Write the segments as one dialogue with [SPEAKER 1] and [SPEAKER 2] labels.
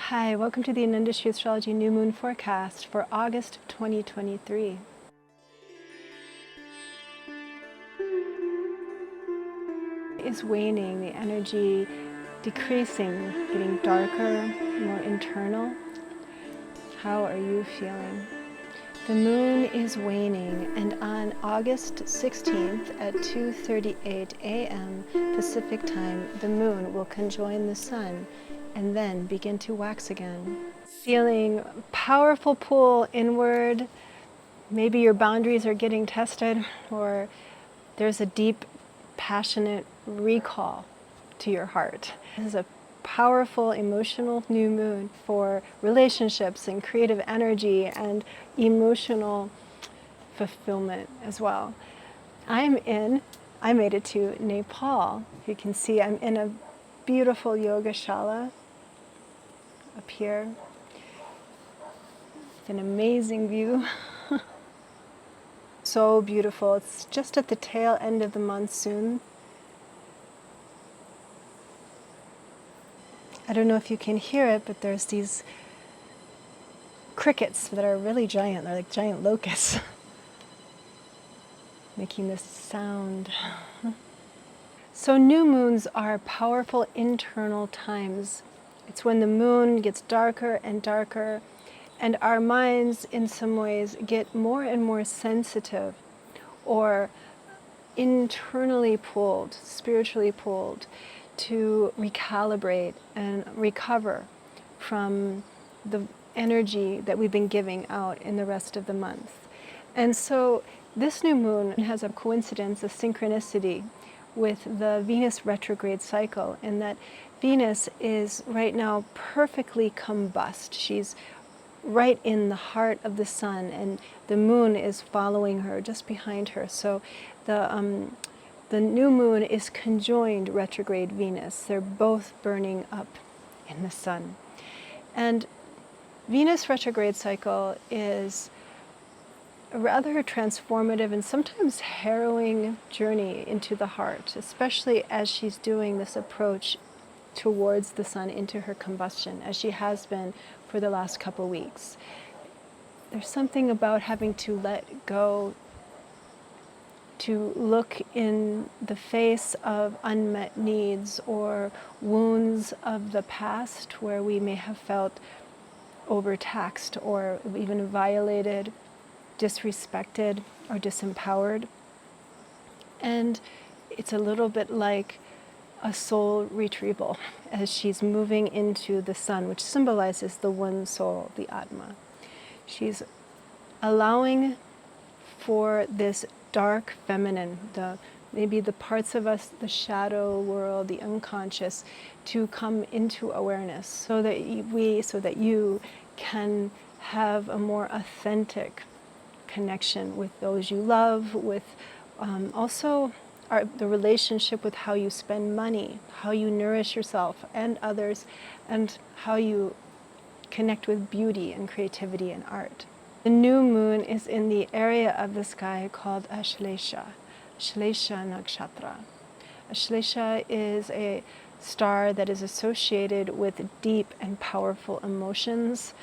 [SPEAKER 1] Hi, welcome to the Industry Astrology New Moon Forecast for August of 2023. Is waning, the energy decreasing, getting darker, more internal. How are you feeling? The moon is waning, and on August 16th at 2:38 a.m. Pacific time, the moon will conjoin the sun and then begin to wax again. Feeling powerful pull inward. Maybe your boundaries are getting tested, or there's a deep, passionate recall to your heart. This is a powerful emotional new moon for relationships and creative energy and emotional fulfillment as well. I made it to Nepal. You can see I'm in a beautiful yoga shala up here. It's an amazing view. So beautiful. It's just at the tail end of the monsoon. I don't know if you can hear it, but there's these crickets that are really giant. They're like giant locusts making this sound. So new moons are powerful internal times. It's when the moon gets darker and darker, and our minds in some ways get more and more sensitive or internally pulled, spiritually pulled, to recalibrate and recover from the energy that we've been giving out in the rest of the month. And so this new moon has a coincidence, a synchronicity with the Venus retrograde cycle, in that Venus is right now perfectly combust. She's right in the heart of the sun, and the moon is following her, just behind her. So the new moon is conjoined retrograde Venus. They're both burning up in the sun. And Venus retrograde cycle is a rather transformative and sometimes harrowing journey into the heart, especially as she's doing this approach towards the sun into her combustion, as she has been for the last couple weeks. There's something about having to let go, to look in the face of unmet needs or wounds of the past where we may have felt overtaxed or even violated, disrespected, or disempowered. And it's a little bit like a soul retrieval as she's moving into the sun, which symbolizes the one soul, the Atma. She's allowing for this dark feminine, maybe the parts of us, the shadow world, the unconscious, to come into awareness so that you can have a more authentic connection with those you love, with also the relationship with how you spend money, how you nourish yourself and others, and how you connect with beauty and creativity and art. The new moon is in the area of the sky called Ashlesha, Ashlesha nakshatra. Ashlesha is a star that is associated with deep and powerful emotions.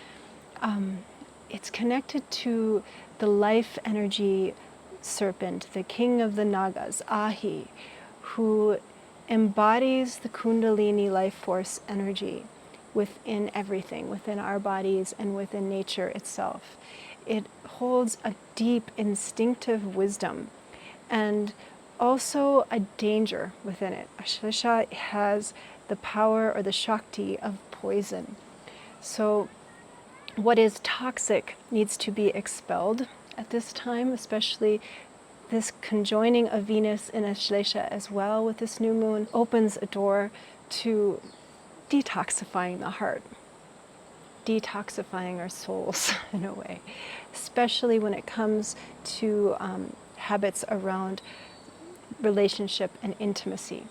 [SPEAKER 1] It's connected to the life energy serpent, the king of the Nagas, Ahi, who embodies the Kundalini life force energy within everything, within our bodies and within nature itself. It holds a deep instinctive wisdom and also a danger within it. Ashlesha has the power or the Shakti of poison. So what is toxic needs to be expelled at this time, especially this conjoining of Venus in Ashlesha as well with this new moon opens a door to detoxifying the heart, detoxifying our souls in a way, especially when it comes to habits around relationship and intimacy.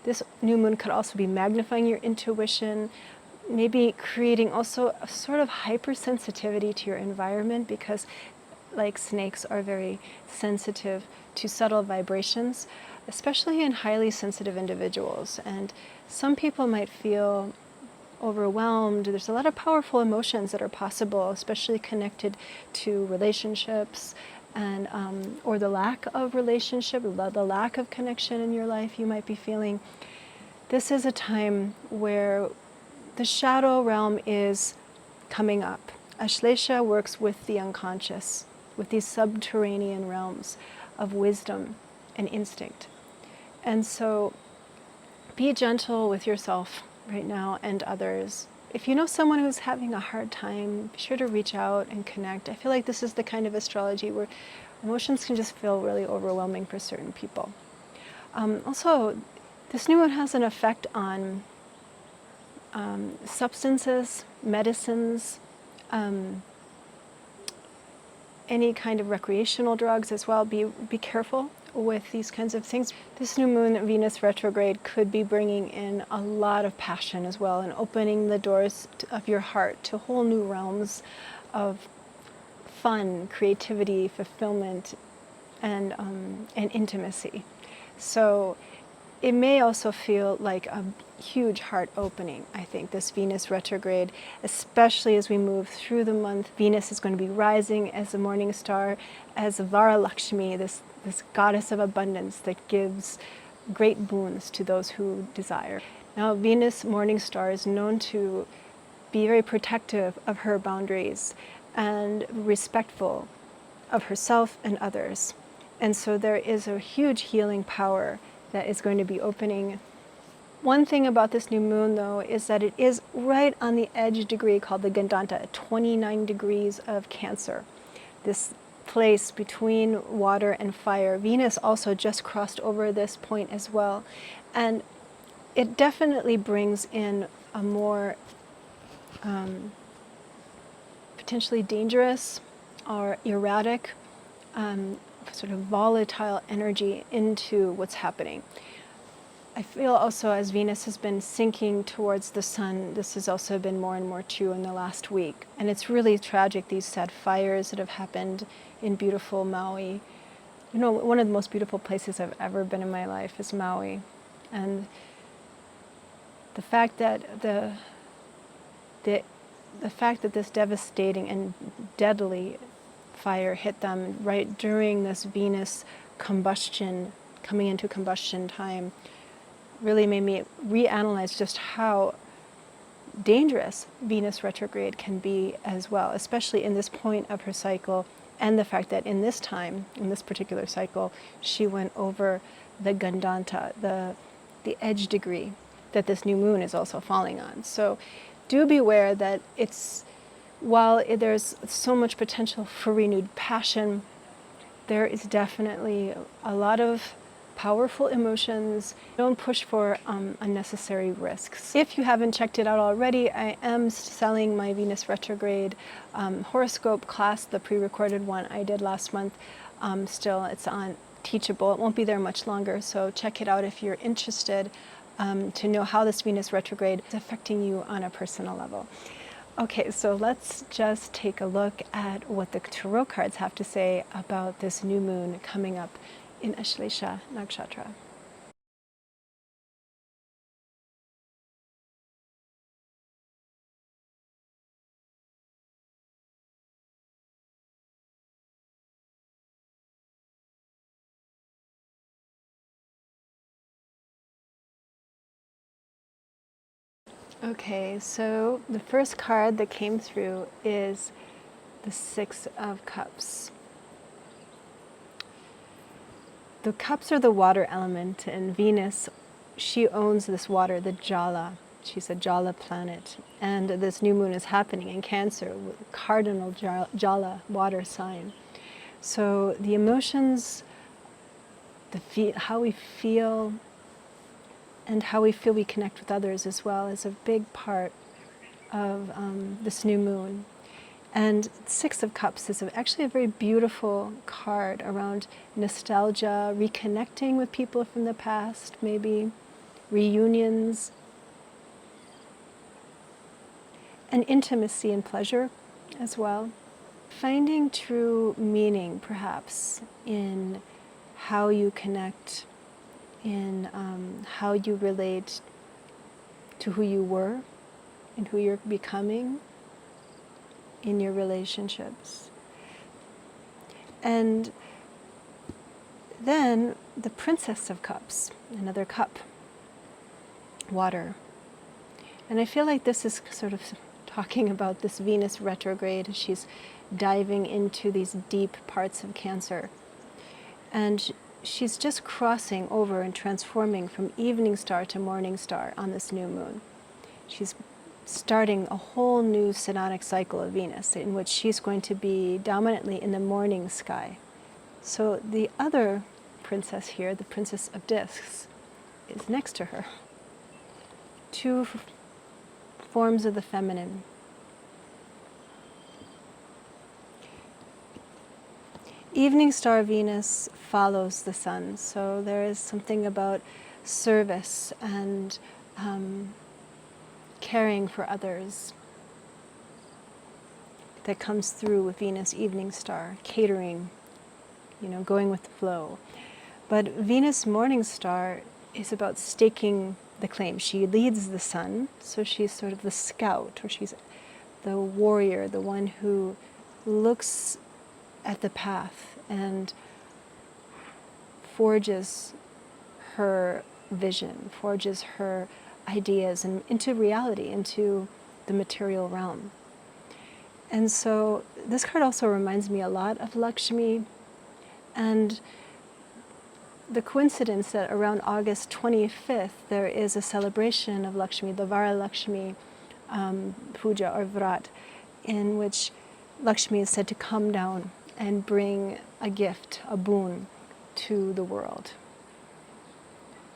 [SPEAKER 1] This new moon could also be magnifying your intuition, maybe creating also a sort of hypersensitivity to your environment, because like snakes are very sensitive to subtle vibrations, especially in highly sensitive individuals. And some people might feel overwhelmed. There's a lot of powerful emotions that are possible, especially connected to relationships and or the lack of relationship, the lack of connection in your life you might be feeling. This is a time where the shadow realm is coming up. Ashlesha works with the unconscious, with these subterranean realms of wisdom and instinct. And so be gentle with yourself right now and others. If you know someone who's having a hard time, be sure to reach out and connect. I feel like this is the kind of astrology where emotions can just feel really overwhelming for certain people. Also, this new moon has an effect on substances, medicines, any kind of recreational drugs as well. Be careful with these kinds of things. This new moon, Venus retrograde, could be bringing in a lot of passion as well and opening the doors of your heart to whole new realms of fun, creativity, fulfillment, and intimacy. So it may also feel like a huge heart opening, I think, this Venus retrograde, especially as we move through the month. Venus is going to be rising as the morning star, as Varalakshmi, this goddess of abundance that gives great boons to those who desire. Now, Venus morning star is known to be very protective of her boundaries and respectful of herself and others. And so there is a huge healing power that is going to be opening. One thing about this new moon, though, is that it is right on the edge degree called the Gandanta, 29 degrees of Cancer. This place between water and fire. Venus also just crossed over this point as well. And it definitely brings in a more potentially dangerous or erratic, sort of volatile energy into what's happening. I feel also as Venus has been sinking towards the sun, this has also been more and more true in the last week. And it's really tragic, these sad fires that have happened in beautiful Maui. You know, one of the most beautiful places I've ever been in my life is Maui. And the fact that the fact that this devastating and deadly fire hit them right during this Venus combustion, coming into combustion time, really made me reanalyze just how dangerous Venus retrograde can be as well, especially in this point of her cycle, and the fact that in this time, in this particular cycle, she went over the Gandanta, the edge degree that this new moon is also falling on. So do be aware that while there's so much potential for renewed passion, there is definitely a lot of powerful emotions. Don't push for unnecessary risks. If you haven't checked it out already, I am selling my Venus retrograde horoscope class, the pre-recorded one I did last month. Still, it's on Teachable. It won't be there much longer, so check it out if you're interested to know how this Venus retrograde is affecting you on a personal level. Okay, so let's just take a look at what the tarot cards have to say about this new moon coming up in Ashlesha nakshatra. Okay, so the first card that came through is the Six of Cups. The cups are the water element, and Venus, she owns this water, the Jala. She's a Jala planet. And this new moon is happening in Cancer, cardinal Jala, water sign. So the emotions, how we feel, and how we feel we connect with others as well is a big part of this new moon. And Six of Cups is actually a very beautiful card around nostalgia, reconnecting with people from the past, maybe reunions, and intimacy and pleasure as well. Finding true meaning, perhaps, in how you connect, in how you relate to who you were, in who you're becoming in your relationships. And then the Princess of Cups, another cup, water. And I feel like this is sort of talking about this Venus retrograde. She's diving into these deep parts of Cancer. And she's just crossing over and transforming from evening star to morning star on this new moon. She's starting a whole new synodic cycle of Venus in which she's going to be dominantly in the morning sky. So the other princess here, the Princess of Discs, is next to her. Two forms of the feminine. Evening star Venus follows the sun, so there is something about service and caring for others that comes through with Venus evening star, catering, going with the flow. But Venus morning star is about staking the claim. She leads the sun, so she's sort of the scout, or she's the warrior, the one who looks at the path and forges her vision, forges her ideas and into reality, into the material realm. And so this card also reminds me a lot of Lakshmi, and the coincidence that around August 25th there is a celebration of Lakshmi, the Vara Lakshmi puja or vrat, in which Lakshmi is said to come down and bring a gift, a boon, to the world.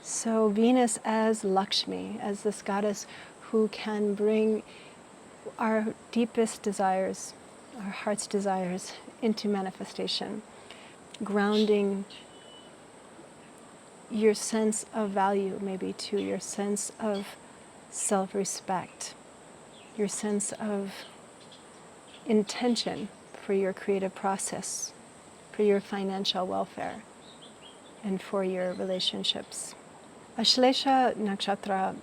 [SPEAKER 1] So Venus as Lakshmi, as this goddess who can bring our deepest desires, our heart's desires, into manifestation, grounding your sense of value, maybe to your sense of self-respect, your sense of intention for your creative process, for your financial welfare, and for your relationships. Ashlesha nakshatra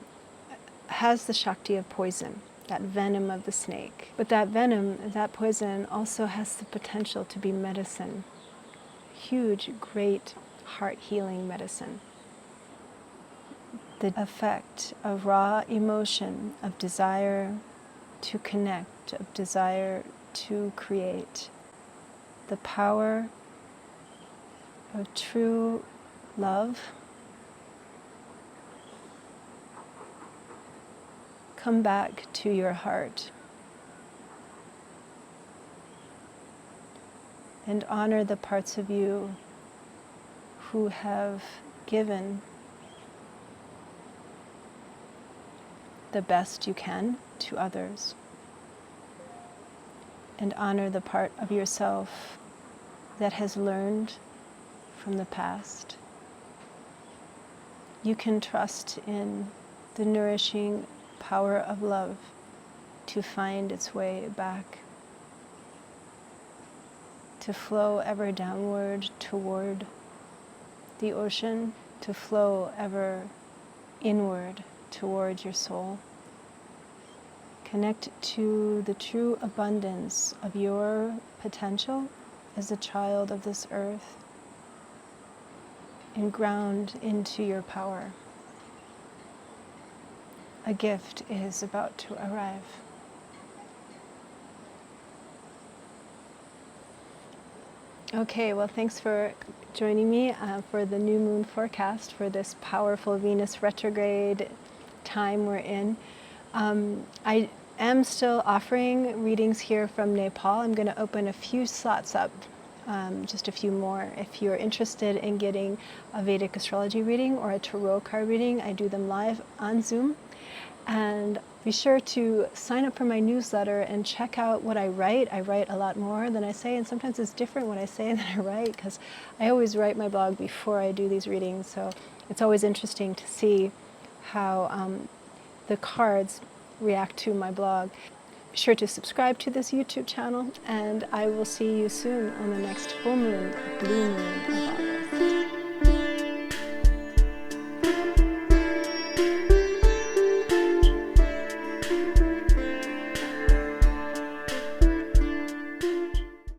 [SPEAKER 1] has the Shakti of poison, that venom of the snake. But that venom, that poison, also has the potential to be medicine. Huge, great, heart-healing medicine. The effect of raw emotion, of desire to connect, of desire to create. The power of true love. Come back to your heart and honor the parts of you who have given the best you can to others, and honor the part of yourself that has learned from the past. You can trust in the nourishing power of love to find its way back, to flow ever downward toward the ocean, to flow ever inward towards your soul. Connect to the true abundance of your potential as a child of this earth, and ground into your power. A gift is about to arrive. Okay, well, thanks for joining me for the new moon forecast for this powerful Venus retrograde time we're in. I am still offering readings here from Nepal. I'm going to open a few slots up, just a few more. If you're interested in getting a Vedic astrology reading or a tarot card reading, I do them live on Zoom. And be sure to sign up for my newsletter and check out what I write. I write a lot more than I say, and sometimes it's different what I say than I write, because I always write my blog before I do these readings. So it's always interesting to see how the cards react to my blog. Be sure to subscribe to this YouTube channel, and I will see you soon on the next full moon, blue moon of August.